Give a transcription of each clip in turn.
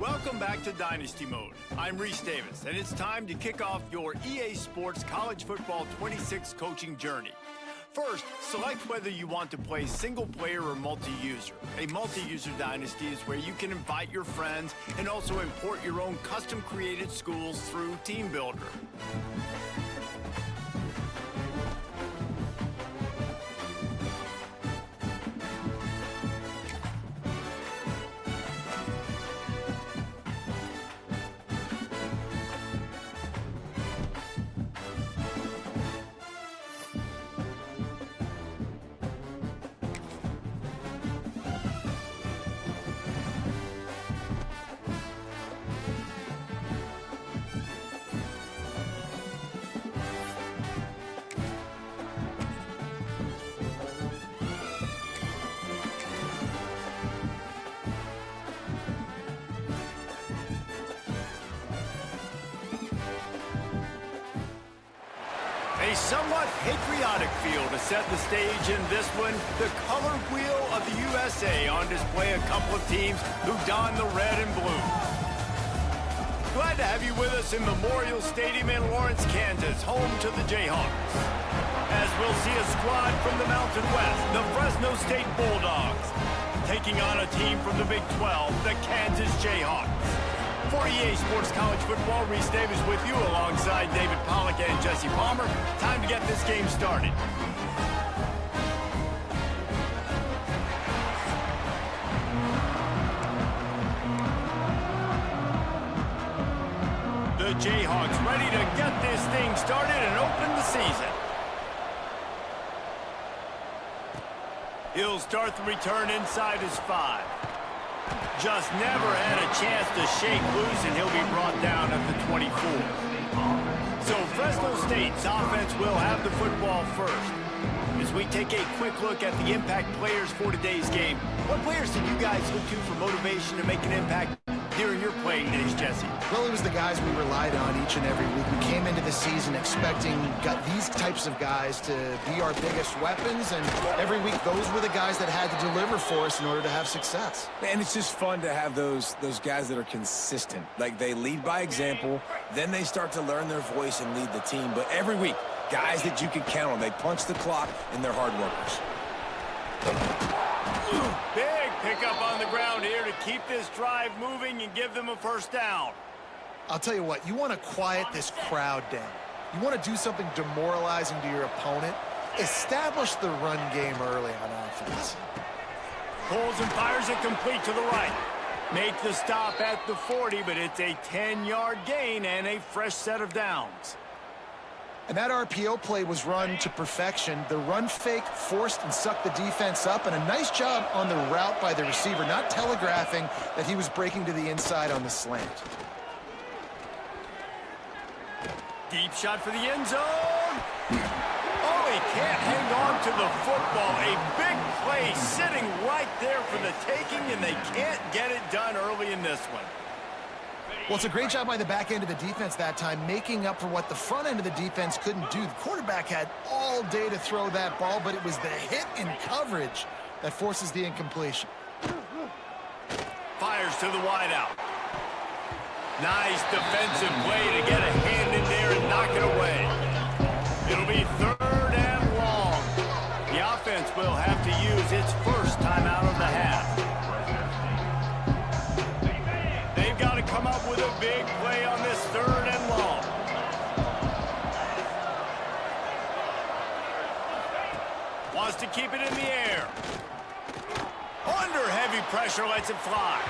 Welcome back to Dynasty Mode. I'm Reese Davis, and it's time to kick off your EA Sports College Football 26 coaching journey. First, select whether you want to play single-player or multi-user. A multi-user dynasty is where you can invite your friends and also import your own custom-created schools through Team Builder. A somewhat patriotic field to set the stage in this one. The color wheel of the USA on display, a couple of teams who don the red and blue. Glad to have you with us in Memorial Stadium in Lawrence, Kansas, home to the Jayhawks. As we'll see a squad from the Mountain West, the Fresno State Bulldogs, taking on a team from the Big 12, the Kansas Jayhawks. For EA Sports College Football, Reese Davis with you alongside David Pollack and Jesse Palmer. Time to get this game started. The Jayhawks ready to get this thing started and open the season. He'll start the return inside his 5. Just never had a chance to shake loose, and he'll be brought down at the 24. So Fresno State's offense will have the football first. As we take a quick look at the impact players for today's game, what players did you guys look to for motivation to make an impact during your playing days, Jesse? Well, it was the guys we relied on each and every week. We came into the season expecting these types of guys to be our biggest weapons, and every week those were the guys that had to deliver for us in order to have success. And it's just fun to have those guys that are consistent. Like, they lead by example, then they start to learn their voice and lead the team. But every week, guys that you can count on. They punch the clock, and they're hard workers. Big pickup on the ground here to keep this drive moving and give them a first down. I'll tell you what, you want to quiet this crowd down. You want to do something demoralizing to your opponent. Establish the run game early on offense. Pulls and fires it complete to the right. Make the stop at the 40, but it's a 10-yard gain and a fresh set of downs. And that RPO play was run to perfection. The run fake forced and sucked the defense up, and a nice job on the route by the receiver, not telegraphing that he was breaking to the inside on the slant. Deep shot for the end zone. Oh, he can't hang on to the football. A big play sitting right there for the taking, and they can't get it done early in this one. Well, it's a great job by the back end of the defense that time, making up for what the front end of the defense couldn't do. The quarterback had all day to throw that ball, but it was the hit in coverage that forces the incompletion. Fires to the wideout. Nice defensive play to get a hand in there and knock it away. It'll be 3rd and long. The offense will have to use its first timeout of the half. They've got to come up with a big play on this 3rd and long. Wants to keep it in the air. Under heavy pressure, lets it fly.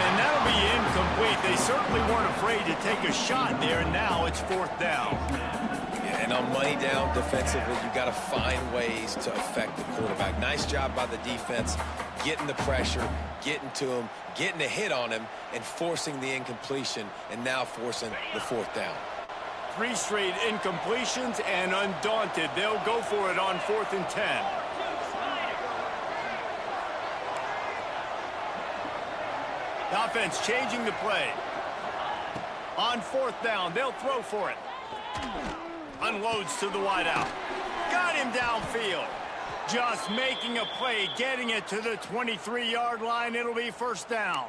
And that'll be incomplete. They certainly weren't afraid to take a shot there, and now it's 4th down. Yeah, and on money down defensively, you got to find ways to affect the quarterback. Nice job by the defense, getting the pressure, getting to him, getting a hit on him, and forcing the incompletion, and now forcing the 4th down. 3 straight incompletions, and undaunted, they'll go for it on 4th and 10. The offense changing the play. On 4th down, they'll throw for it. Unloads to the wideout. Got him downfield. Just making a play, getting it to the 23-yard line. It'll be 1st down.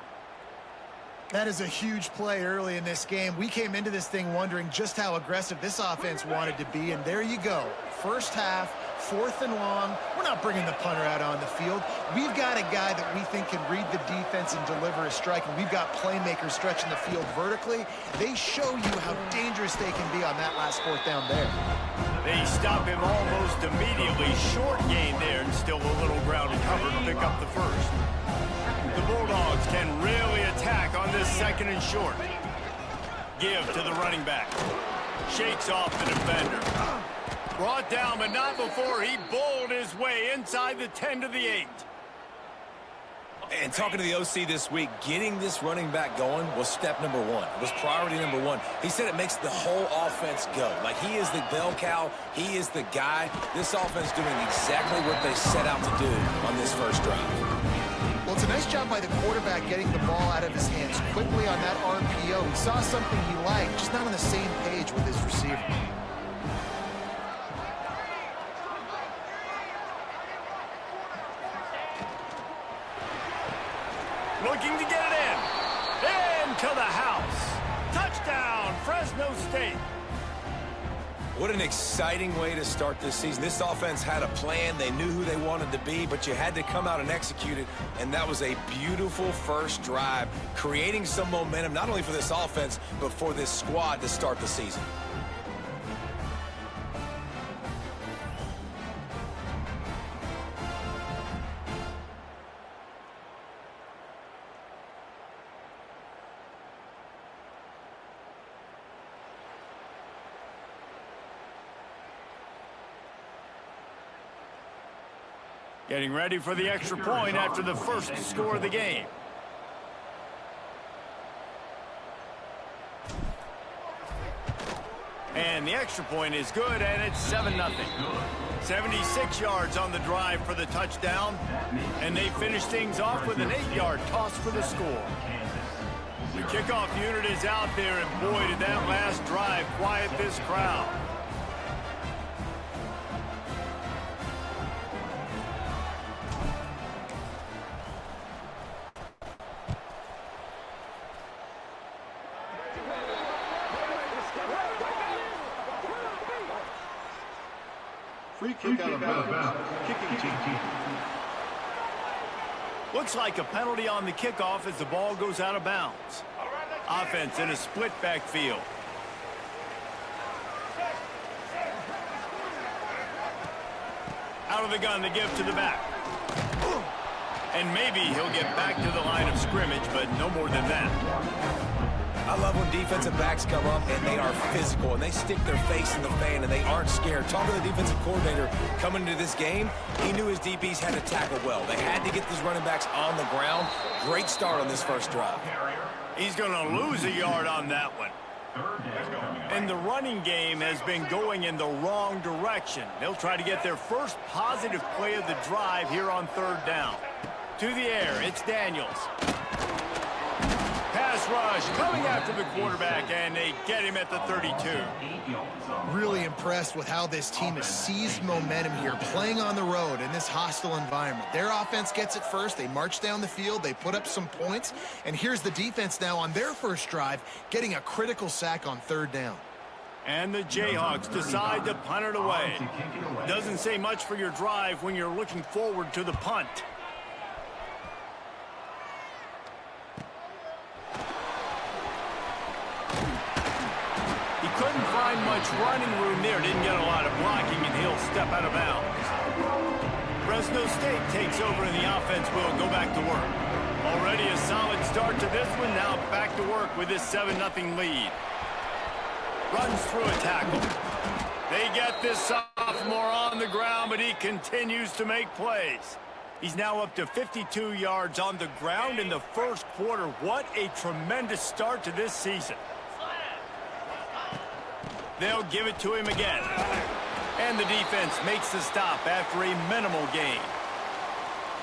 That is a huge play early in this game. We came into this thing wondering just how aggressive this offense wanted to be, and there you go. First half, 4th and long. We're not bringing the punter out on the field. We've got a guy that we think can read the defense and deliver a strike, and we've got playmakers stretching the field vertically. They show you how dangerous they can be on that last 4th down there. They stop him almost immediately. Short gain there, and still a little ground to cover to pick up the first. The Bulldogs can really attack on this 2nd and short. Give to the running back. Shakes off the defender. Brought down, but not before he bowled his way inside the 10 to the 8. And talking to the OC this week, getting this running back going was step number 1. It was priority number 1. He said it makes the whole offense go. Like, he is the bell cow. He is the guy. This offense doing exactly what they set out to do on this first drive. Well, it's a nice job by the quarterback getting the ball out of his hands quickly on that RPO. He saw something he liked, just not on the same page with his receiver. Looking to get it in. Into the house. Touchdown, Fresno State. What an exciting way to start this season. This offense had a plan. They knew who they wanted to be, but you had to come out and execute it, and that was a beautiful first drive, creating some momentum, not only for this offense, but for this squad to start the season. Getting ready for the extra point after the first score of the game. And the extra point is good, and it's 7-0. 76 yards on the drive for the touchdown, and they finish things off with an 8-yard toss for the score. The kickoff unit is out there, and boy, did that last drive quiet this crowd. Free kick out of bounds. Kicking team. Looks like a penalty on the kickoff as the ball goes out of bounds. Offense in a split backfield. Out of the gun, the give to the back. And maybe he'll get back to the line of scrimmage, but no more than that. I love when defensive backs come up and they are physical and they stick their face in the fan and they aren't scared. Talking to the defensive coordinator coming into this game, he knew his DBs had to tackle well. They had to get these running backs on the ground. Great start on this first drive. He's going to lose a yard on that one. And the running game has been going in the wrong direction. They'll try to get their first positive play of the drive here on 3rd down. To the air, it's Daniels. Pass rush coming after the quarterback, and they get him at the 32. Really impressed with how this team has seized momentum here, playing on the road in this hostile environment. Their offense gets it first. They march down the field. They put up some points. And here's the defense now on their first drive, getting a critical sack on 3rd down. And the Jayhawks decide to punt it away. Doesn't say much for your drive when you're looking forward to the punt. Couldn't find much running room there. Didn't get a lot of blocking, and he'll step out of bounds. Fresno State takes over, and the offense will go back to work. Already a solid start to this one. Now back to work with this 7-0 lead. Runs through a tackle. They get this sophomore on the ground, but he continues to make plays. He's now up to 52 yards on the ground in the first quarter. What a tremendous start to this season. They'll give it to him again. And the defense makes the stop after a minimal gain.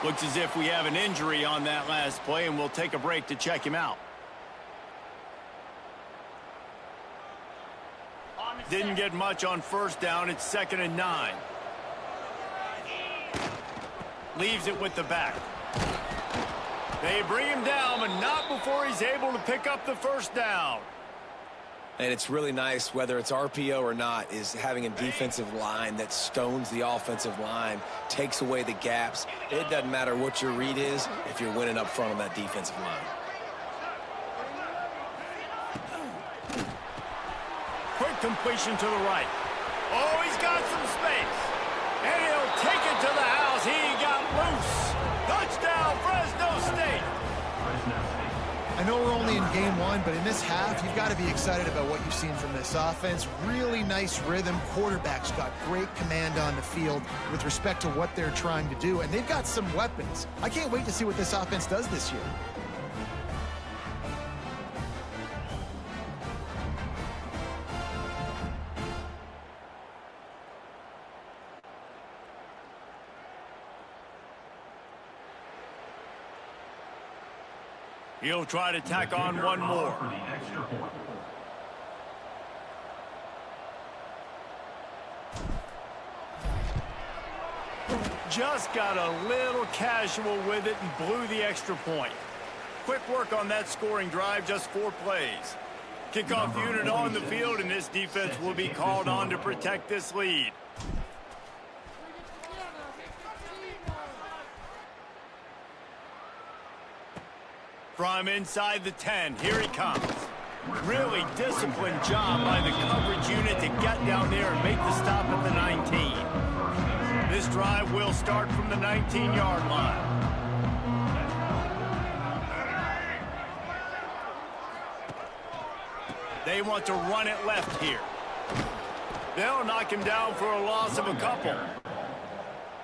Looks as if we have an injury on that last play, and we'll take a break to check him out. Didn't get much on 1st down. It's 2nd and 9. Leaves it with the back. They bring him down, but not before he's able to pick up the first down. And it's really nice, whether it's RPO or not, is having a defensive line that stones the offensive line, takes away the gaps. It doesn't matter what your read is if you're winning up front on that defensive line. Quick completion to the right. Oh, he's got some space. And he'll take it to the house. He got loose. Touchdown, Fresno State. I know we're only in game one, but in this half, you've got to be excited about what you've seen from this offense. Really nice rhythm. Quarterback's got great command on the field with respect to what they're trying to do, and they've got some weapons. I can't wait to see what this offense does this year. He'll try to tack on one more. Just got a little casual with it and blew the extra point. Quick work on that scoring drive, just 4 plays. Kickoff unit on the field, and this defense will be called on to protect this lead. From inside the 10, here he comes. Really disciplined job by the coverage unit to get down there and make the stop at the 19. This drive will start from the 19-yard line. They want to run it left here. They'll knock him down for a loss of a couple.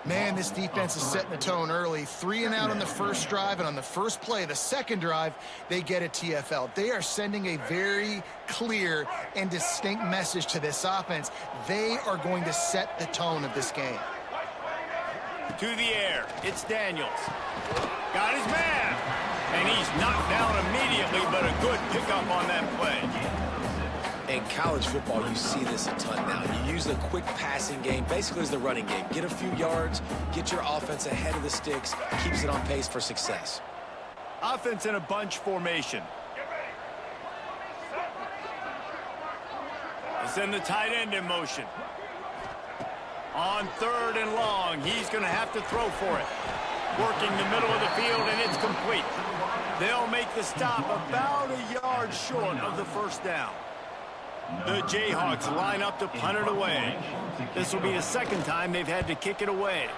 Man, this defense is setting the tone early. 3 and out on the first drive, and on the first play, the second drive, they get a TFL. They are sending a very clear and distinct message to this offense. They are going to set the tone of this game. To the air, it's Daniels. Got his man. And he's knocked down immediately, but a good pickup on that play. In college football, you see this a ton now. You use the quick passing game, basically as the running game. Get a few yards, get your offense ahead of the sticks, keeps it on pace for success. Offense in a bunch formation. They send the tight end in motion. On 3rd and long, he's going to have to throw for it. Working the middle of the field, and it's complete. They'll make the stop about a yard short of the first down. The Jayhawks line up to punt it away. This will be the second time they've had to kick it away.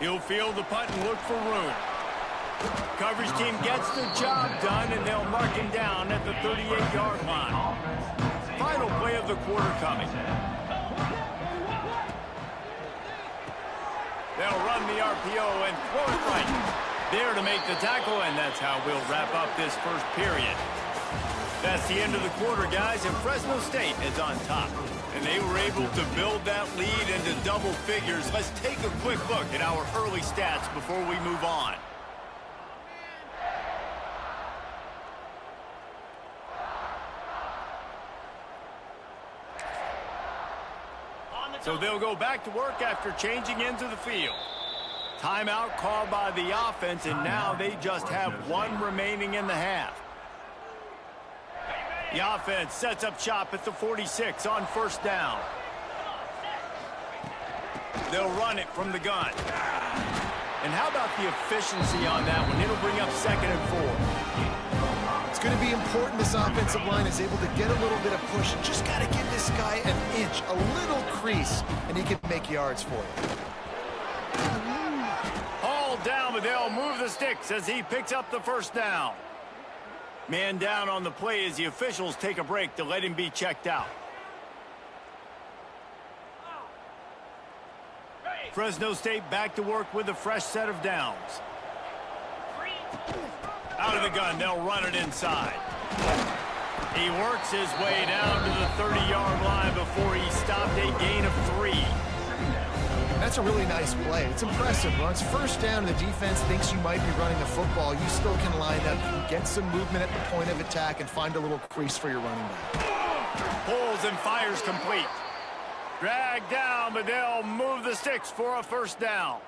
He'll field the punt and look for room. Coverage team gets the job done, and they'll mark him down at the 38-yard line. Final play of the quarter coming. They'll run the RPO and throw it right. There to make the tackle, and that's how we'll wrap up this first period. That's the end of the quarter, guys, and Fresno State is on top. And they were able to build that lead into double figures. Let's take a quick look at our early stats before we move on. So they'll go back to work after changing into the field. Timeout called by the offense, and now they just have 1 remaining in the half. The offense sets up shop at the 46 on first down. They'll run it from the gun. And how about the efficiency on that one? It'll bring up 2nd and 4. It's going to be important this offensive line is able to get a little bit of push. Just got to give this guy an inch, a little crease, and he can make yards for you. Hauled down, but they'll move the sticks as he picks up the first down. Man down on the play as the officials take a break to let him be checked out. Fresno State back to work with a fresh set of downs. Out of the gun, they'll run it inside. He works his way down to the 30-yard line before he stopped, a gain of 3. That's a really nice play. It's impressive. When it's first down and the defense thinks you might be running the football, you still can line up, you can get some movement at the point of attack and find a little crease for your running back. Pulls and fires complete. Dragged down, but they'll move the sticks for a first down.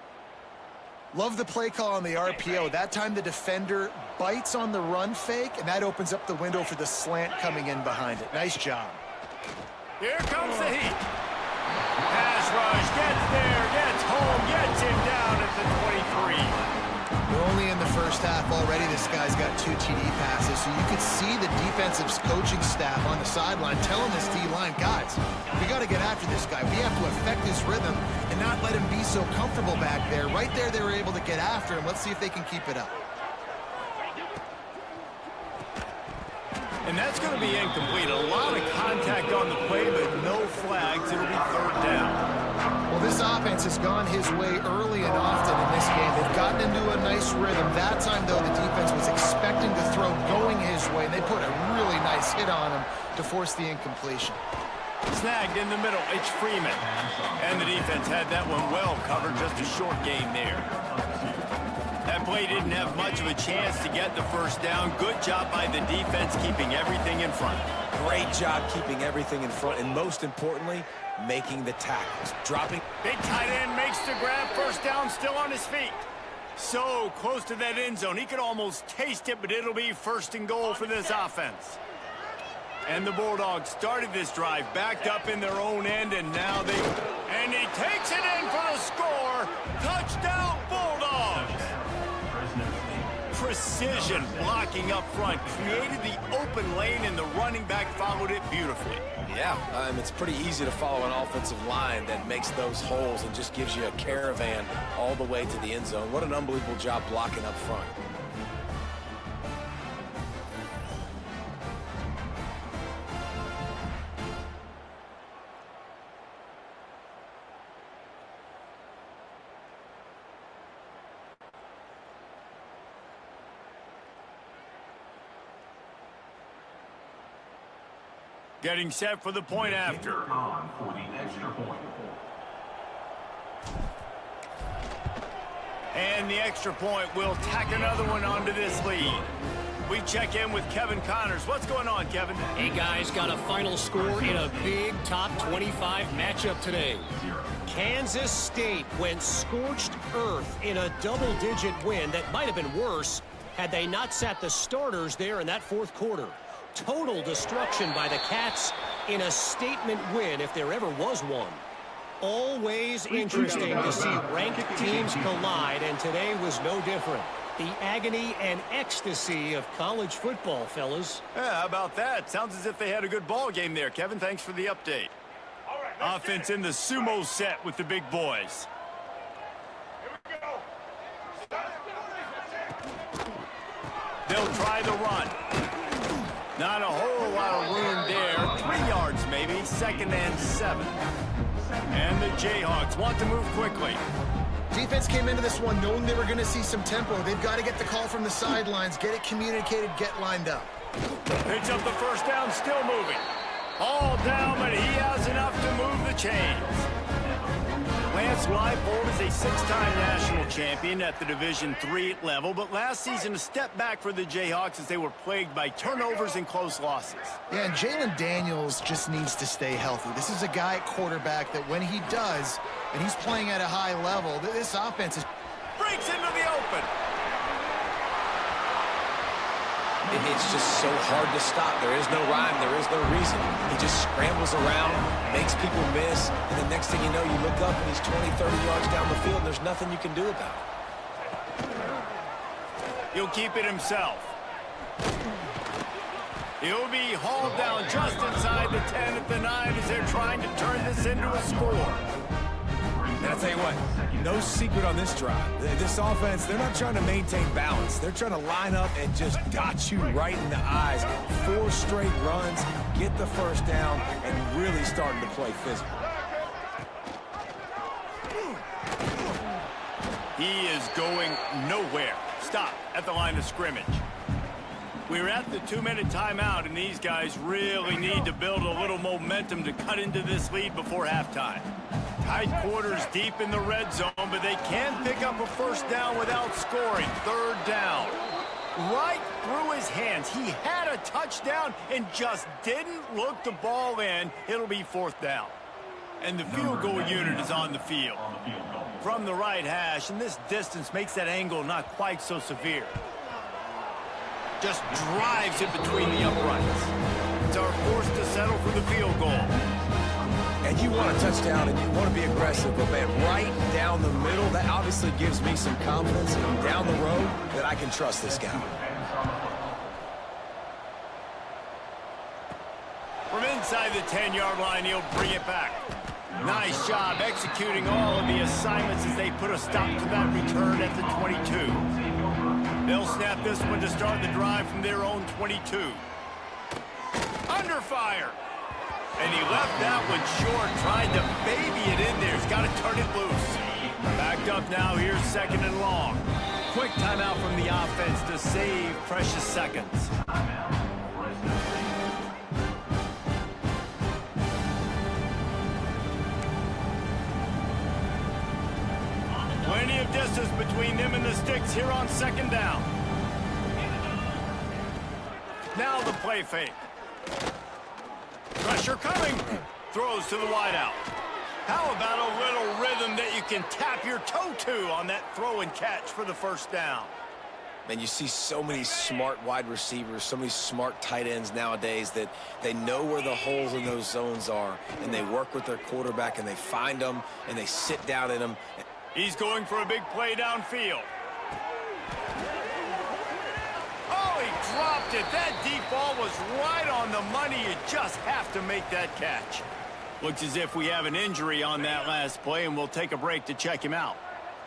Love the play call on the RPO. That time the defender bites on the run fake, and that opens up the window for the slant coming in behind it. Nice job. Here comes the heat. Pass rush, gets there, gets home, gets him down at the 23. We're only in the first half already. This guy's got 2 TD passes, so you could see the defensive coaching staff on the sideline telling this D-line, guys, we got to get after this guy. We have to affect his rhythm and not let him be so comfortable back there. Right there, they were able to get after him. Let's see if they can keep it up. And that's going to be incomplete. A lot of contact on the play, but no flags. It'll be 3rd down. Well, this offense has gone his way early and often in this game. They've gotten into a nice rhythm. That time, though, the defense was expecting to throw going his way, and they put a really nice hit on him to force the incompletion. Snagged in the middle. It's Freeman. And the defense had that one well covered. Just a short gain there. That play didn't have much of a chance to get the first down. Good job by the defense keeping everything in front. Great job keeping everything in front, and most importantly, making the tackles. Dropping. Big tight end makes the grab. First down, still on his feet. So close to that end zone. He could almost taste it, but it'll be 1st and goal for this offense. And the Bulldogs started this drive, backed up in their own end, and now they... And he takes it in for the score. Touchdown, Bulldogs! Precision blocking up front, created the open lane, and the running back followed it beautifully. Yeah, it's pretty easy to follow an offensive line that makes those holes and just gives you a caravan all the way to the end zone. What an unbelievable job blocking up front. Getting set for the point after. For the extra point. And the extra point will tack another one onto this lead. We check in with Kevin Connors. What's going on, Kevin? Hey, guys, got a final score in a big top 25 matchup today. Kansas State went scorched earth in a double-digit win that might have been worse had they not sat the starters there in that 4th quarter. Total destruction by the Cats in a statement win if there ever was one. Always interesting to see ranked teams collide, and today was no different. The agony and ecstasy of college football, fellas. Yeah, how about that? Sounds as if they had a good ball game there, Kevin. Thanks for the update. Offense in the sumo set with the big boys. They'll try the run. Not a whole lot of room there. 3 yards maybe. 2nd and 7. And the Jayhawks want to move quickly. Defense came into this one knowing they were going to see some tempo. They've got to get the call from the sidelines, get it communicated, get lined up. Picks up the first down, still moving. All down, but he has enough to move the chains. Lance Leipold is a 6-time national champion at the Division III level, but last season a step back for the Jayhawks as they were plagued by turnovers and close losses. Yeah, and Jalen Daniels just needs to stay healthy. This is a guy at quarterback that when he does, and he's playing at a high level, this offense is... Breaks into the open. It's just so hard to stop. There is no rhyme. There is no reason. He just scrambles around, makes people miss, and the next thing you know, you look up and he's 20, 30 yards down the field, and there's nothing you can do about it. He'll keep it himself. He'll be hauled down just inside the 10 at the 9 as they're trying to turn this into a score. And I'll tell you what, no secret on this drive. This offense, they're not trying to maintain balance. They're trying to line up and just dot you right in the eyes. 4 straight runs, get the first down, and really starting to play physical. He is going nowhere. Stop at the line of scrimmage. We're at the 2-minute timeout, and these guys really need to build a little momentum to cut into this lead before halftime. Tight quarters deep in the red zone, but they can pick up a first down without scoring. 3rd down. Right through his hands. He had a touchdown and just didn't look the ball in. It'll be 4th down. And the field goal unit is on the field. From the right hash, and this distance makes that angle not quite so severe. Just drives it between the uprights. It's our forced to settle for the field goal. And you want a touchdown and you want to be aggressive, but man, right down the middle, that obviously gives me some confidence down the road that I can trust this guy. From inside the 10-yard line, he'll bring it back. Nice job executing all of the assignments as they put a stop to that return at the 22. They'll snap this one to start the drive from their own 22. Under fire. And he left that one short, tried to baby it in there. He's got to turn it loose. Backed up now, here's 2nd and long. Quick timeout from the offense to save precious seconds. Plenty of distance between them and the sticks here on 2nd down. Now the play fake. Pressure coming. Throws to the wideout. How about a little rhythm that you can tap your toe to on that throw and catch for the 1st down? Man, you see so many smart wide receivers, so many smart tight ends nowadays that they know where the holes in those zones are, and they work with their quarterback, and they find them, and they sit down in them. He's going for a big play downfield. Oh, he dropped it. That deep ball was right on the money. You just have to make that catch. Looks as if we have an injury on that last play, and we'll take a break to check him out.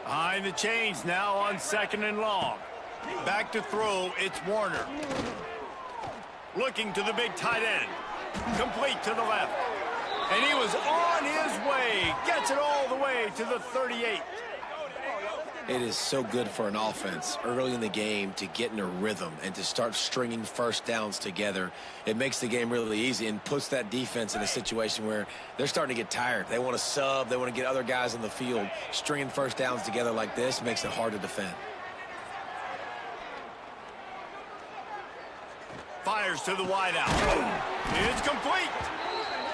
Behind the chains now on 2nd and long. Back to throw, it's Warner. Looking to the big tight end. Complete to the left. And he was on his way. Gets it all the way to the 38. It is so good for an offense early in the game to get in a rhythm and to start stringing 1st downs together. It makes the game really easy and puts that defense in a situation where they're starting to get tired. They want to sub. They want to get other guys on the field. Stringing 1st downs together like this makes it hard to defend. Fires to the wideout. It's complete.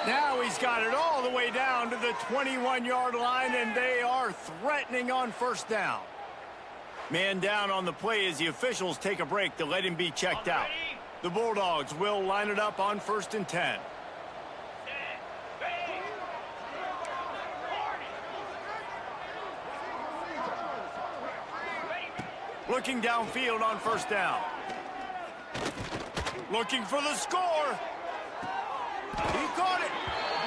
Now he's got it all the way down to the 21-yard line, and they are threatening on 1st down. Man down on the play as the officials take a break to let him be checked out. The Bulldogs will line it up on 1st and 10. Looking downfield on 1st down. Looking for the score. He caught it.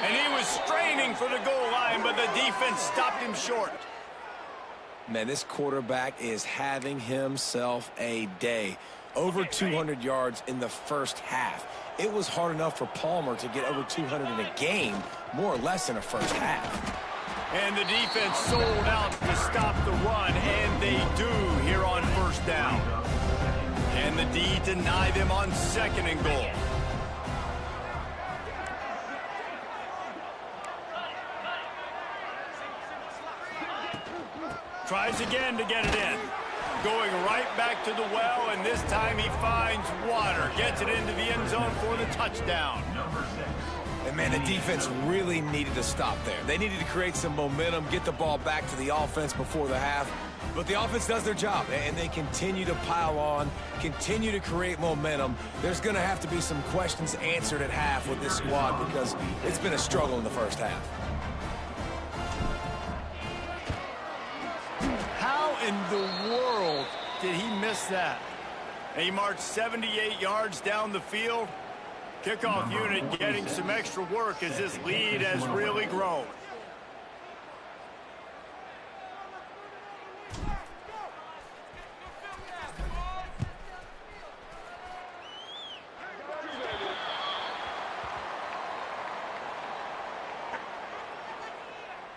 And he was straining for the goal line, but the defense stopped him short. Man, this quarterback is having himself a day. Over 200 yards in the 1st half. It was hard enough for Palmer to get over 200 in a game, more or less in a 1st half. And the defense sold out to stop the run, and they do here on 1st down. And the D deny them on 2nd and goal. Tries again to get it in. Going right back to the well, and this time he finds water. Gets it into the end zone for the touchdown. And man, the defense really needed to stop there. They needed to create some momentum, get the ball back to the offense before the half. But the offense does their job, and they continue to pile on, continue to create momentum. There's going to have to be some questions answered at half with this squad because it's been a struggle in the 1st half. How in the world did he miss that? He marched 78 yards down the field. Kickoff unit getting some extra work as this lead has really grown.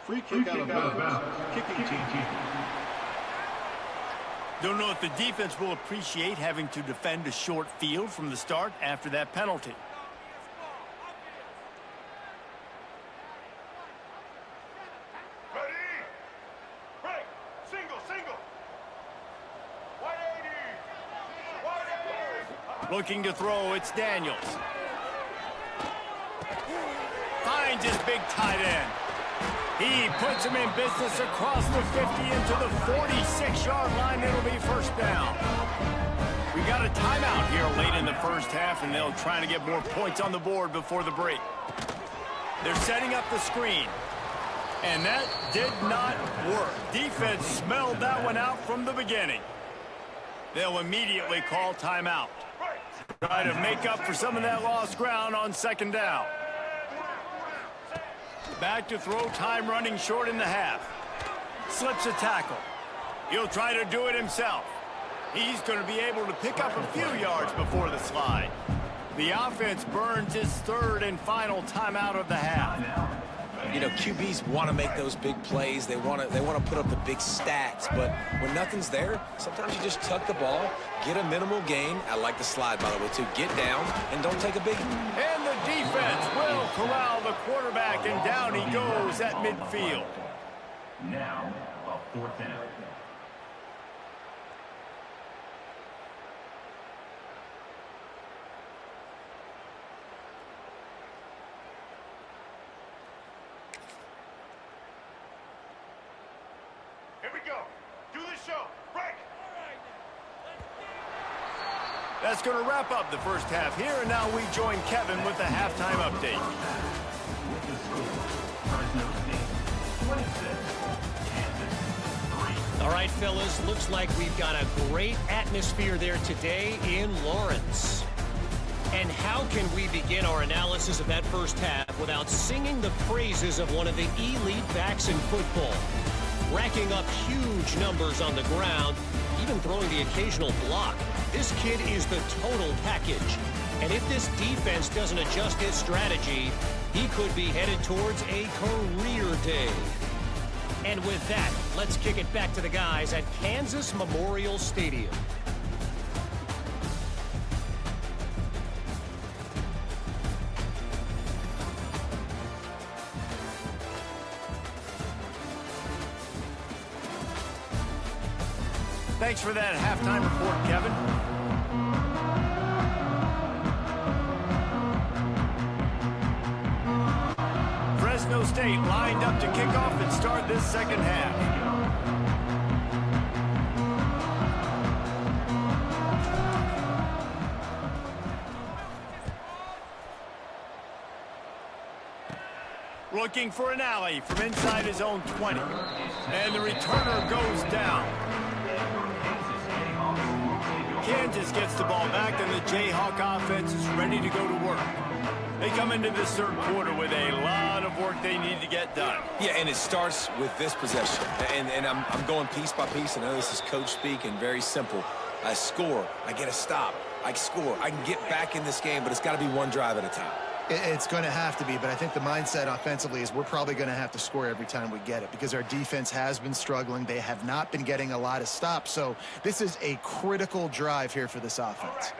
Free kick out of bounds. Kicking team. Don't know if the defense will appreciate having to defend a short field from the start after that penalty. Ready? Break. Single. 180. Looking to throw, it's Daniels. Finds his big tight end. He puts him in business across the 50 into the 46-yard line. It'll be first down. We got a timeout here late in the first half, and they'll try to get more points on the board before the break. They're setting up the screen. And that did not work. Defense smelled that one out from the beginning. They'll immediately call timeout. Try to make up for some of that lost ground on second down. Back to throw, time running short in the half. Slips a tackle. He'll try to do it himself. He's going to be able to pick up a few yards before the slide. The offense burns his third and final timeout of the half. You know, QBs want to make those big plays. They want to put up the big stats. But when nothing's there, sometimes you just tuck the ball, get a minimal gain. I like the slide, by the way, too. Get down and don't take a big. And the defense will corral the quarterback, and down he goes at midfield. Now, a fourth down. That's going to wrap up the first half here, and now we join Kevin with the halftime update. With the score, Fresno State 26, Kansas 3. All right, fellas, looks like we've got a great atmosphere there today in Lawrence. And how can we begin our analysis of that first half without singing the praises of one of the elite backs in football? Racking up huge numbers on the ground, even throwing the occasional block. This kid is the total package. And if this defense doesn't adjust its strategy, he could be headed towards a career day. And with that, let's kick it back to the guys at Kansas Memorial Stadium. Thanks for that halftime report, Kevin. Fresno State lined up to kick off and start this second half. Looking for an alley from inside his own 20. And the returner goes down. Kansas gets the ball back, and the Jayhawk offense is ready to go to work. They come into this third quarter with a lot of work they need to get done. Yeah, and it starts with this possession. And I'm going piece by piece. I know this is coach speak and very simple. I score. I get a stop. I score. I can get back in this game, but it's got to be one drive at a time. It's going to have to be, but I think the mindset offensively is we're probably going to have to score every time we get it because our defense has been struggling. They have not been getting a lot of stops, so this is a critical drive here for this offense.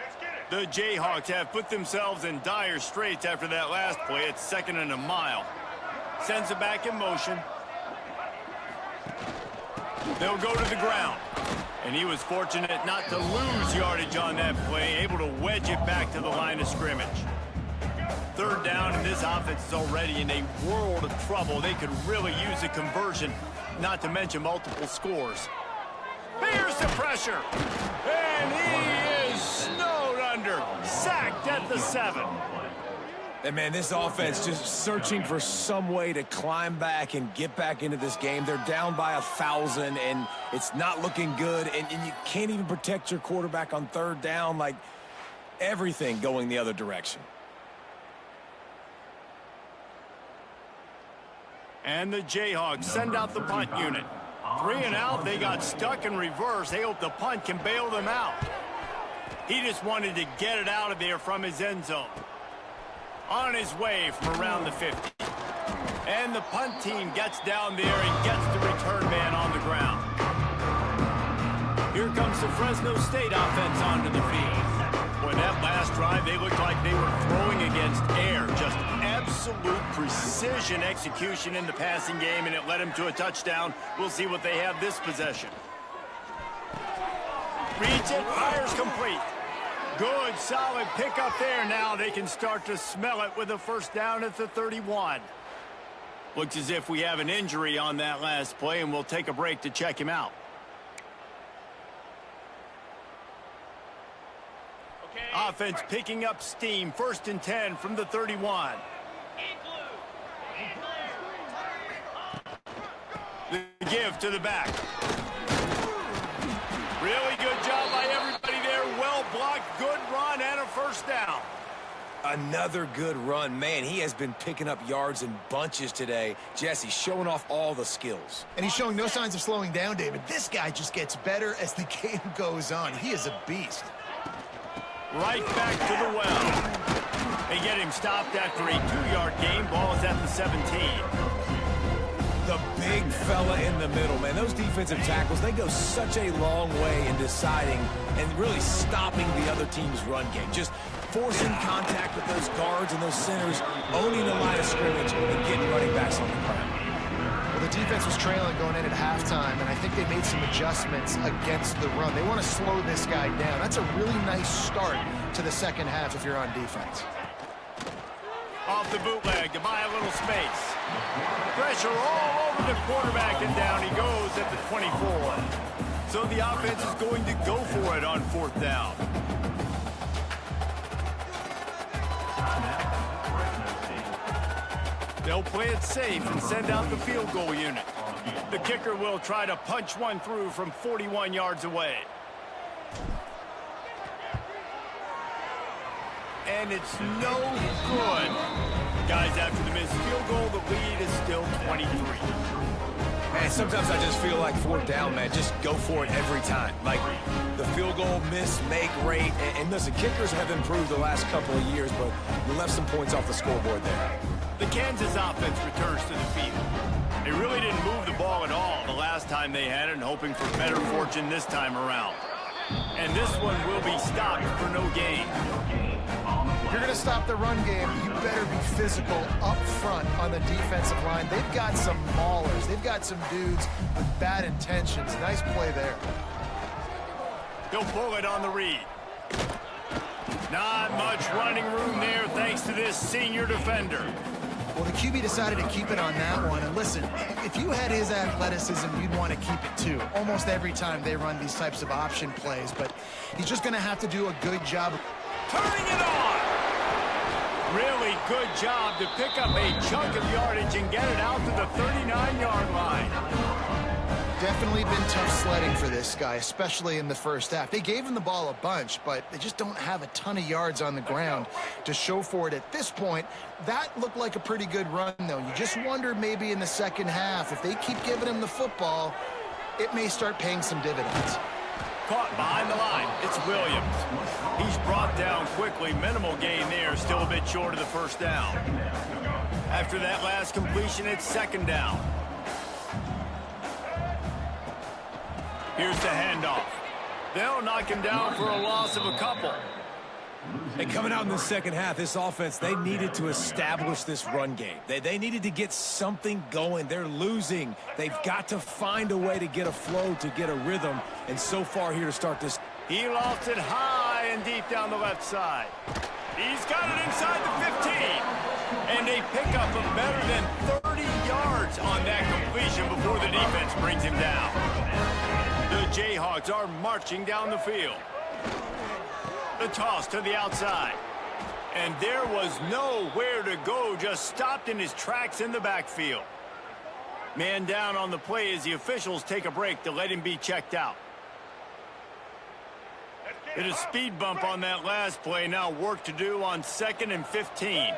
The Jayhawks have put themselves in dire straits after that last play. It's second and a mile. Sends it back in motion. They'll go to the ground. And he was fortunate not to lose yardage on that play, able to wedge it back to the line of scrimmage. Third down, and this offense is already in a world of trouble. They could really use a conversion, not to mention multiple scores. Here's the pressure. And he is snowed under. Sacked at the 7. And, man, this offense just searching for some way to climb back and get back into this game. They're down by 1,000, and it's not looking good. And you can't even protect your quarterback on third down. Like, everything going the other direction. And the Jayhawks send out the punt unit. 3 and out, they got stuck in reverse. They hope the punt can bail them out. He just wanted to get it out of there from his end zone. On his way from around the 50. And the punt team gets down there and gets the return man on the ground. Here comes the Fresno State offense onto the field. Boy, that last drive, they looked like they were throwing against air. Just absolute precision execution in the passing game, and it led them to a touchdown. We'll see what they have this possession. Reads it, fires complete. Good, solid pickup there. Now they can start to smell it with a first down at the 31. Looks as if we have an injury on that last play, and we'll take a break to check him out. Offense picking up steam. 1st and 10 from the 31. The give to the back. Really good job by everybody there. Well blocked, good run, and a 1st down. Another good run. Man, he has been picking up yards in bunches today. Jesse showing off all the skills. And he's showing no signs of slowing down, David. This guy just gets better as the game goes on. He is a beast. Right back to the well. They get him stopped after a 2-yard gain. Ball is at the 17. The big fella in the middle, man. Those defensive tackles, they go such a long way in deciding and really stopping the other team's run game. Just forcing contact with those guards and those centers, owning the line of scrimmage, and getting running backs on the ground. Well, the defense was trailing going in at halftime, and I think they made some adjustments against the run. They want to slow this guy down. That's a really nice start to the second half if you're on defense. Off the bootleg to buy a little space. Pressure all over the quarterback, and down he goes at the 24. So the offense is going to go for it on 4th down. They'll play it safe and send out the field goal unit. The kicker will try to punch one through from 41 yards away. And it's no good. Guys, after the missed field goal, the lead is still 23. Man, sometimes I just feel like 4th down, man. Just go for it every time. Like the field goal miss, make rate. And listen, kickers have improved the last couple of years, but we left some points off the scoreboard there. The Kansas offense returns to the field. They really didn't move the ball at all the last time they had it, and hoping for better fortune this time around. And this one will be stopped for no gain. If you're going to stop the run game, you better be physical up front on the defensive line. They've got some maulers. They've got some dudes with bad intentions. Nice play there. He'll pull it on the read. Not much running room there thanks to this senior defender. Well, the QB decided to keep it on that one. And listen, if you had his athleticism, you'd want to keep it too. Almost every time they run these types of option plays. But he's just going to have to do a good job of turning it on. Really good job to pick up a chunk of yardage and get it out to the 39-yard line. Definitely been tough sledding for this guy, especially in the first half. They gave him the ball a bunch, but they just don't have a ton of yards on the ground to show for it at this point. That looked like a pretty good run, though. You just wonder maybe in the second half, if they keep giving him the football, it may start paying some dividends. Caught behind the line. It's Williams. He's brought down quickly. Minimal gain there. Still a bit short of the 1st down. After that last completion, it's 2nd down. Here's the handoff. They'll knock him down for a loss of a couple. And coming out in the second half, this offense, they needed to establish this run game. They needed to get something going. They're losing. They've got to find a way to get a flow, to get a rhythm. And so far here to start this. He lost it high and deep down the left side. He's got it inside the 15. And they pick up a better than 30 yards on that completion before the defense brings him down. The Jayhawks are marching down the field. The toss to the outside. And there was nowhere to go, just stopped in his tracks in the backfield. Man down on the play as the officials take a break to let him be checked out. Hit a speed bump on that last play. Now work to do on 2nd and 15.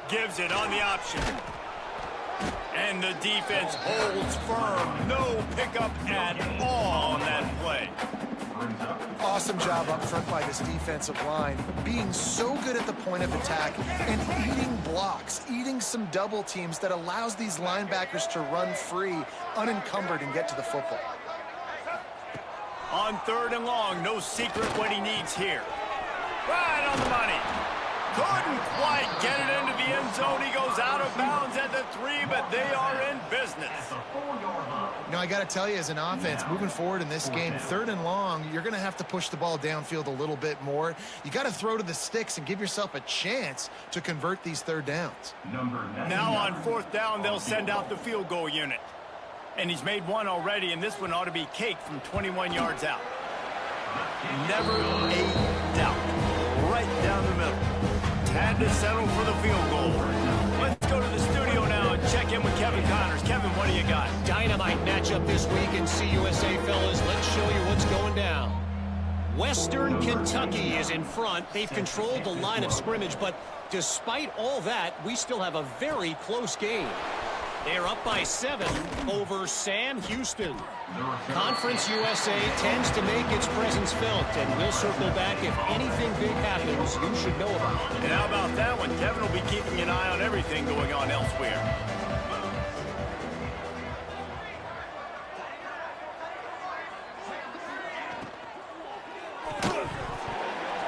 Gives it on the option. And the defense holds firm. No pickup at all on that play. Awesome job up front by this defensive line, being so good at the point of attack and eating blocks, eating some double teams that allows these linebackers to run free, unencumbered, and get to the football. On 3rd and long, no secret what he needs here. Right on the money. Couldn't quite get it into the end zone. He goes out of bounds at the 3, but they are in business. You know, I got to tell you, as an offense, moving forward in this game, 3rd and long, you're going to have to push the ball downfield a little bit more. You got to throw to the sticks and give yourself a chance to convert these 3rd downs. Now on 4th down, they'll send out the field goal unit. And he's made one already, and this one ought to be cake from 21 yards out. Never a doubt. Right down the middle. Had to settle for the field goal. Let's go to the studio now and check in with Kevin Connors. Kevin, what do you got? Dynamite matchup this week in CUSA, fellas. Let's show you what's going down. Western Kentucky is in front. They've controlled the line of scrimmage, but despite all that, we still have a very close game. They're up by 7 over Sam Houston. Conference USA tends to make its presence felt, and we'll circle back if anything big happens you should know about. And how about that one? Kevin will be keeping an eye on everything going on elsewhere.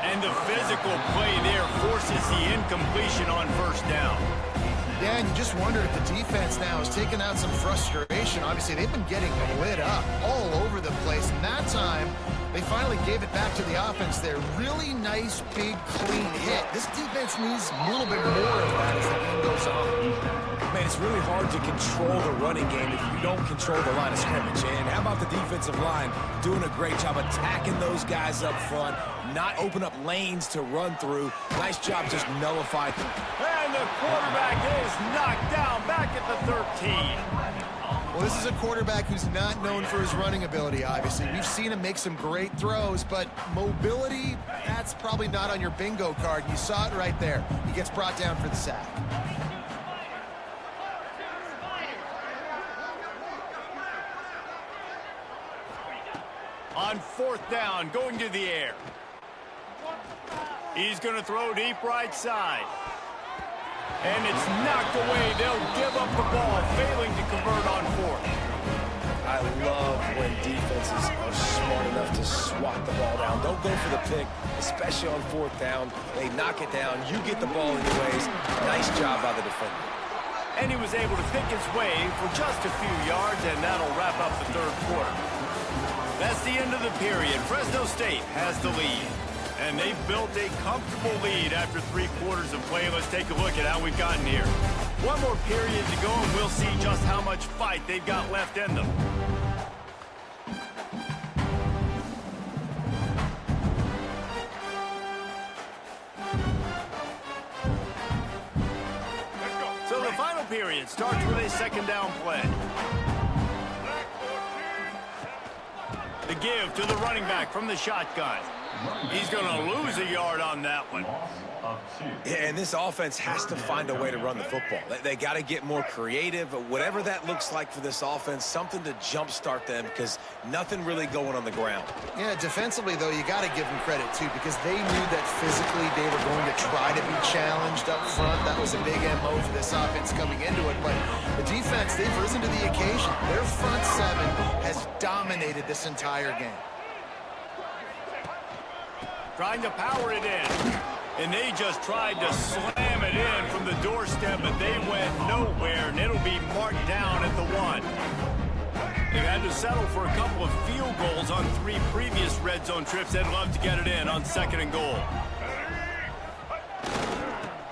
And the physical play there forces the incompletion on 1st down. Yeah, and you just wonder if the defense now has taken out some frustration. Obviously, they've been getting lit up all over the place. And that time, they finally gave it back to the offense there. Really nice, big, clean hit. This defense needs a little bit more of that as the game goes on. Man, it's really hard to control the running game if you don't control the line of scrimmage. And how about the defensive line doing a great job attacking those guys up front, not open up lanes to run through. Nice job just nullifying. And the quarterback is knocked down back at the 13. Well, this is a quarterback who's not known for his running ability, obviously. We've seen him make some great throws, but mobility, that's probably not on your bingo card. You saw it right there. He gets brought down for the sack. On 4th down, going to the air. He's going to throw deep right side. And it's knocked away. They'll give up the ball, failing to convert on 4th. I love when defenses are smart enough to swat the ball down. Don't go for the pick, especially on 4th down. They knock it down. You get the ball anyways. Nice job by the defender. And he was able to pick his way for just a few yards, and that'll wrap up the 3rd quarter. That's the end of the period. Fresno State has the lead. And they've built a comfortable lead after 3 quarters of play. Let's take a look at how we've gotten here. One more period to go, and we'll see just how much fight they've got left in them. So the final period starts with a 2nd down play. The give to the running back from the shotgun. He's going to lose a yard on that one. Yeah, and this offense has to find a way to run the football. They got to get more creative. Whatever that looks like for this offense, something to jumpstart them because nothing really going on the ground. Yeah, defensively, though, you got to give them credit, too, because they knew that physically they were going to try to be challenged up front. That was a big MO for this offense coming into it. But the defense, they've risen to the occasion. Their front 7 has dominated this entire game. Trying to power it in. And they just tried to slam it in from the doorstep, but they went nowhere, and it'll be marked down at the 1. They've had to settle for a couple of field goals on 3 previous red zone trips. They'd love to get it in on 2nd and goal.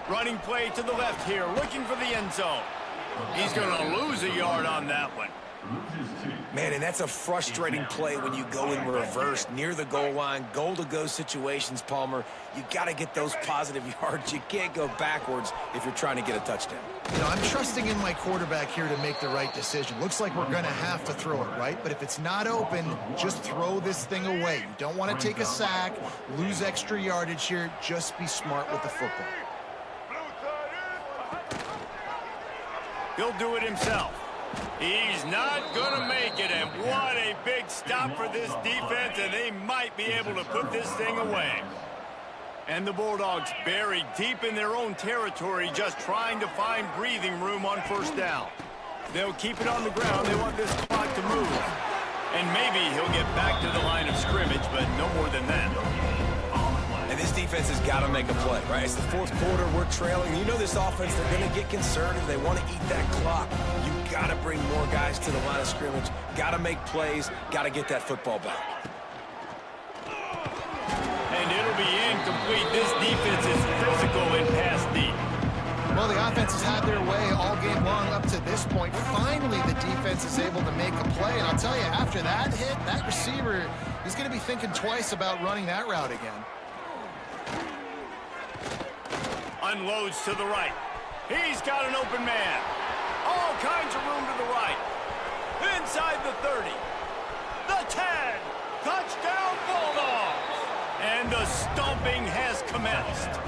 Running play to the left here, looking for the end zone. He's going to lose a yard on that one. Man, and that's a frustrating play when you go in reverse near the goal line, goal-to-go situations, Palmer. You got to get those positive yards. You can't go backwards if you're trying to get a touchdown. You know, I'm trusting in my quarterback here to make the right decision. Looks like we're going to have to throw it, right? But if it's not open, just throw this thing away. You don't want to take a sack, lose extra yardage here. Just be smart with the football. He'll do it himself. He's not going to make it, and what a big stop for this defense, and they might be able to put this thing away. And the Bulldogs buried deep in their own territory, just trying to find breathing room on 1st down. They'll keep it on the ground. They want this clock to move. And maybe he'll get back to the line of scrimmage, but no more than that. And And this defense has got to make a play, right? It's the fourth quarter. We're trailing. You know this offense, they're going to get conservative. They want to eat that clock. You got to bring more guys to the line of scrimmage. Got to make plays. Got to get that football back. And it'll be incomplete. This defense is physical in pass deep. Well, the offense has had their way all game long up to this point. Finally, the defense is able to make a play. And I'll tell you, after that hit, that receiver is going to be thinking twice about running that route again. Unloads to the right. He's got an open man. All kinds of room to the right. Inside the 30. The 10. Touchdown Bulldogs. And the stomping has commenced.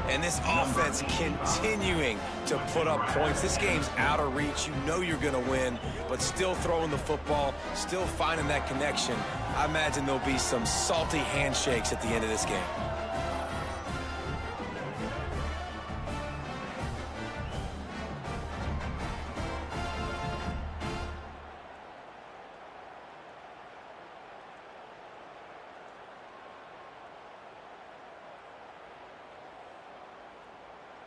And this offense continuing to put up points. This game's out of reach. You know you're going to win, but still throwing the football, still finding that connection. I imagine there'll be some salty handshakes at the end of this game.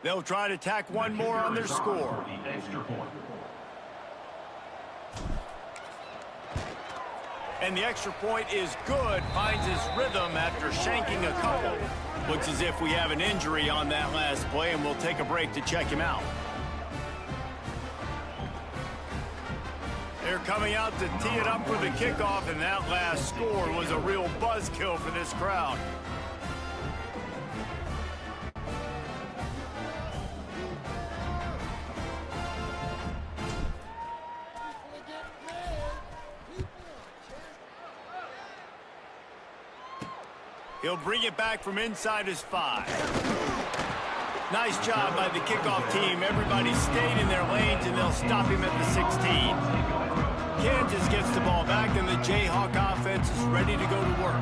They'll try to tack one more on their score. The extra point. And the extra point is good. Finds his rhythm after shanking a couple. Looks as if we have an injury on that last play, and we'll take a break to check him out. They're coming out to tee it up for the kickoff, and that last score was a real buzzkill for this crowd. He'll bring it back from inside his 5. Nice job by the kickoff team. Everybody stayed in their lanes, and they'll stop him at the 16. Kansas gets the ball back, and the Jayhawk offense is ready to go to work.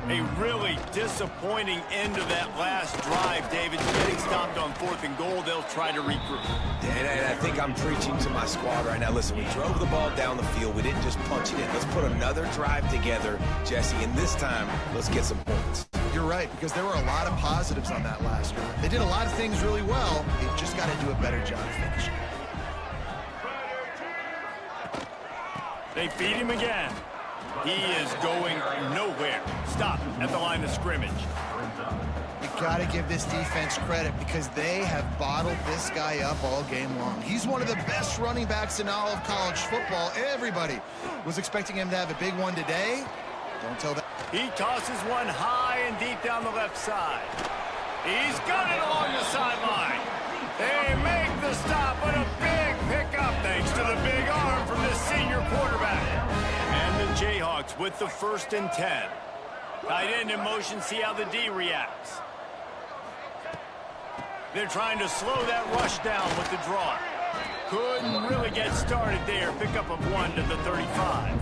A really disappointing end of that last drive, David. Getting stopped on 4th and goal, they'll try to regroup. And I think I'm preaching to my squad right now. Listen, we drove the ball down the field. We didn't just punch it in. Let's put another drive together, Jesse, and this time, let's get some points. You're right, because there were a lot of positives on that last drive. They did a lot of things really well. They've just got to do a better job finishing. They feed him again. He is going nowhere. Stop at the line of scrimmage. You got to give this defense credit because they have bottled this guy up all game long. He's one of the best running backs in all of college football. Everybody was expecting him to have a big one today. Don't tell that. He tosses one high and deep down the left side. He's got it along the sideline. They make the stop, but a big pickup thanks to the big arm from this senior quarterback. And the Jayhawks with the 1st and 10. Tight end in motion, see how the D reacts. They're trying to slow that rush down with the draw. Couldn't really get started there. Pickup of 1 to the 35.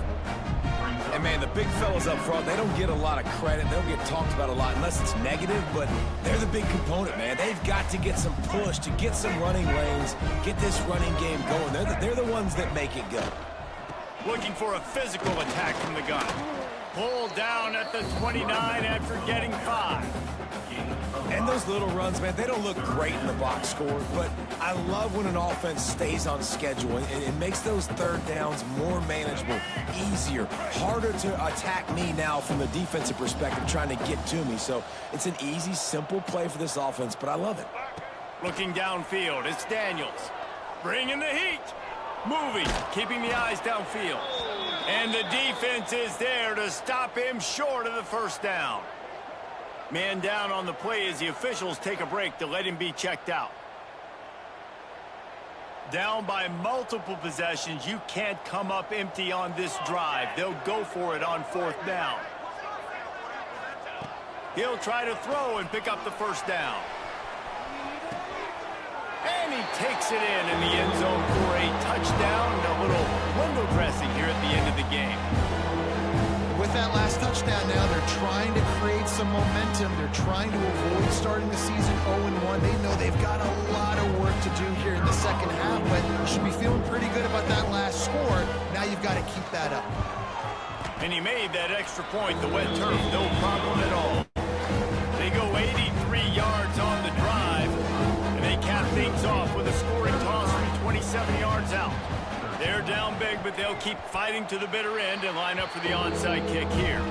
And, man, the big fellas up front, they don't get a lot of credit. They don't get talked about a lot unless it's negative, but they're the big component, man. They've got to get some push, to get some running lanes, get this running game going. They're the ones that make it go. Looking for a physical attack from the gun. Pulled down at the 29 after getting 5. And those little runs, man, they don't look great in the box score, but I love when an offense stays on schedule, and it makes those 3rd downs more manageable, easier, harder to attack me now from the defensive perspective trying to get to me. So it's an easy, simple play for this offense, but I love it. Looking downfield, it's Daniels. Bringing the heat. Moving, keeping the eyes downfield. And the defense is there to stop him short of the 1st down. Man down on the play as the officials take a break to let him be checked out. Down by multiple possessions, you can't come up empty on this drive. They'll go for it on 4th down. He'll try to throw and pick up the 1st down. And he takes it in the end zone for a touchdown. A little window dressing here at the end of the game. With that last touchdown now, they're trying to create some momentum. They're trying to avoid starting the season 0-1. They know they've got a lot of work to do here in the second half, but you should be feeling pretty good about that last score. Now you've got to keep that up. And he made that extra point. The wet turf, no problem at all. time's out. They're down big, but they'll keep fighting to the bitter end and line up for the onside kick here.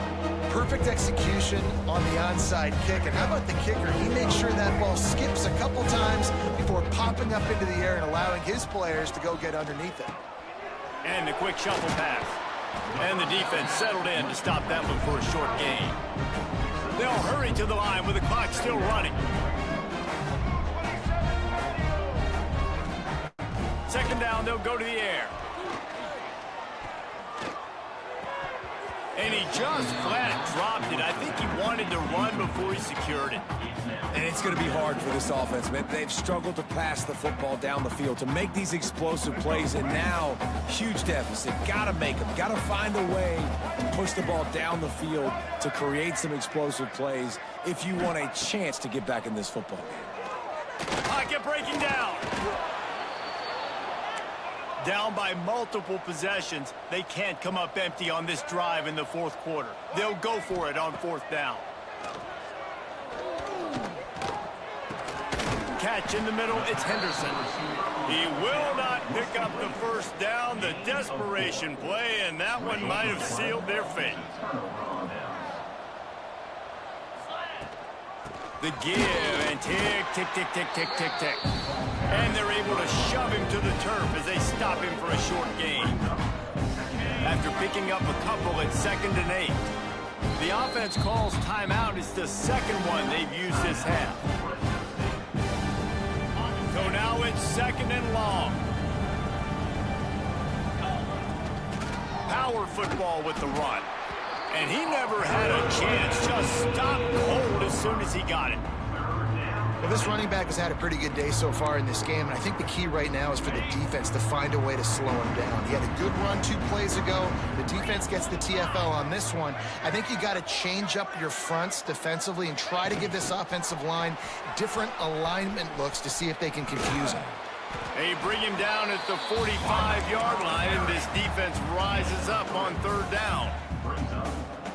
Perfect execution on the onside kick. And how about the kicker? He makes sure that ball skips a couple times before popping up into the air and allowing his players to go get underneath it. And the quick shuffle pass. And the defense settled in to stop that one for a short gain. They'll hurry to the line with the clock still running. Second down, they'll go to the air. And he just flat dropped it. I think he wanted to run before he secured it. And it's going to be hard for this offense, man. They've struggled to pass the football down the field, to make these explosive plays, and now, huge deficit. Got to make them. Got to find a way to push the ball down the field to create some explosive plays if you want a chance to get back in this football game. Pocket breaking down. Down by multiple possessions, they can't come up empty on this drive in the fourth quarter. They'll go for it on fourth down. Catch in the middle, it's Henderson. He will not pick up the first down. The desperation play, and that one might have sealed their fate. The give, and tick, tick, tick, tick, tick, tick, tick. And they're able to shove him to the turf as they stop him for a short gain. After picking up a couple at 2nd and 8. The offense calls timeout. It's the second one they've used this half. So now it's 2nd and long. Power football with the run. And he never had a chance. Just stopped cold as soon as he got it. Well, this running back has had a pretty good day so far in this game, and I think the key right now is for the defense to find a way to slow him down. He had a good run 2 plays ago. The defense gets the TFL on this one. I think you got to change up your fronts defensively and try to give this offensive line different alignment looks to see if they can confuse him. They bring him down at the 45-yard line, and this defense rises up on 3rd down.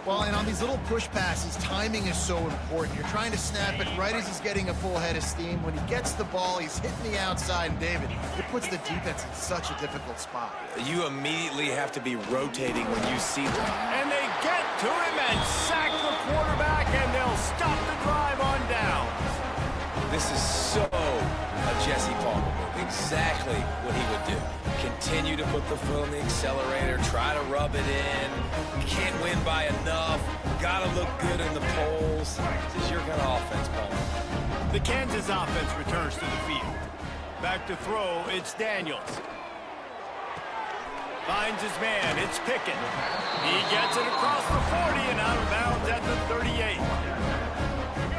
Well, and on these little push passes, timing is so important. You're trying to snap it right as he's getting a full head of steam. When he gets the ball, he's hitting the outside, and David, it puts the defense in such a difficult spot. You immediately have to be rotating when you see them. And they get to him and sack the quarterback, and they'll stop the drive on down. This is so a Jesse Palmer move. Exactly what he would do. Continue to put the foot on the accelerator, try to rub it in. You can't win by enough. Got to look good in the polls. This is your kind of offense, Palmer. The Kansas offense returns to the field. Back to throw, it's Daniels. Finds his man, it's Pickett. He gets it across the 40 and out of bounds at the 38.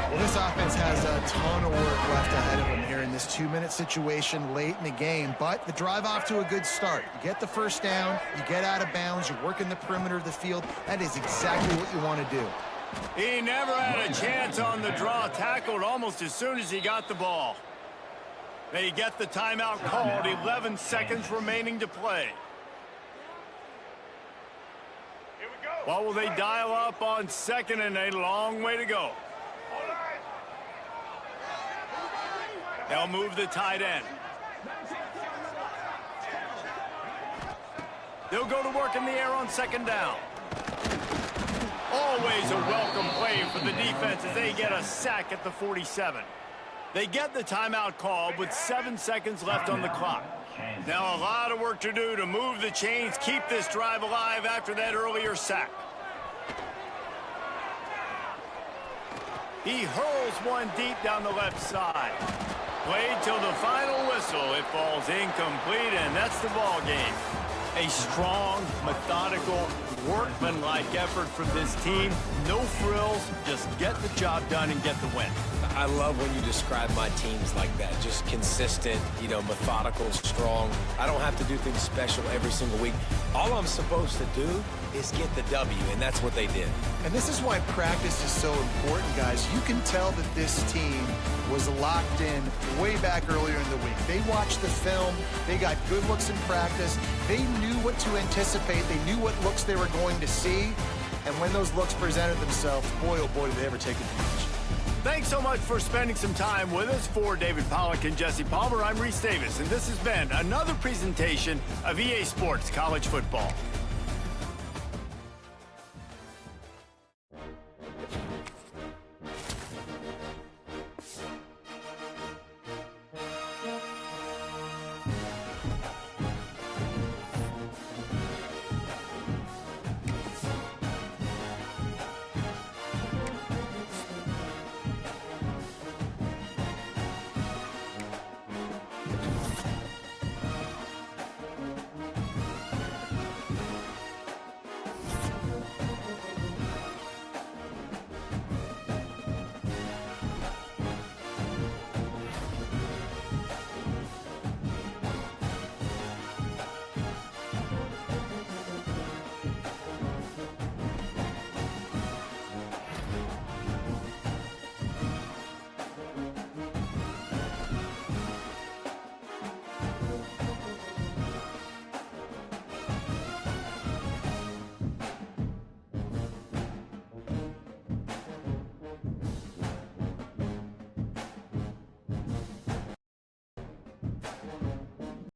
Well, this offense has a ton of work left ahead of them here in this 2-minute situation late in the game, but the drive off to a good start. You get the first down, you get out of bounds, you work in the perimeter of the field. That is exactly what you want to do. He never had a chance on the draw, tackled almost as soon as he got the ball. They get the timeout called, 11 seconds remaining to play. What will they dial up on 2nd and 8? A long way to go. They'll move the tight end. They'll go to work in the air on 2nd down. Always a welcome play for the defense as they get a sack at the 47. They get the timeout called with 7 seconds left on the clock. Now a lot of work to do to move the chains, keep this drive alive after that earlier sack. He hurls one deep down the left side. Played till the final whistle. It falls incomplete, and that's the ball game. A strong, methodical, workmanlike effort from this team. No frills, just get the job done and get the win. I love when you describe my teams like that. Just consistent, methodical, strong. I don't have to do things special every single week. All I'm supposed to do is get the W, and that's what they did. And this is why practice is so important, guys. You can tell that this team was locked in way back earlier in the week. They watched the film. They got good looks in practice. They knew what to anticipate. They knew what looks they were going to see. And when those looks presented themselves, boy, oh boy, did they ever take advantage. Thanks so much for spending some time with us. For David Pollack and Jesse Palmer, I'm Reese Davis, and this has been another presentation of EA Sports College Football.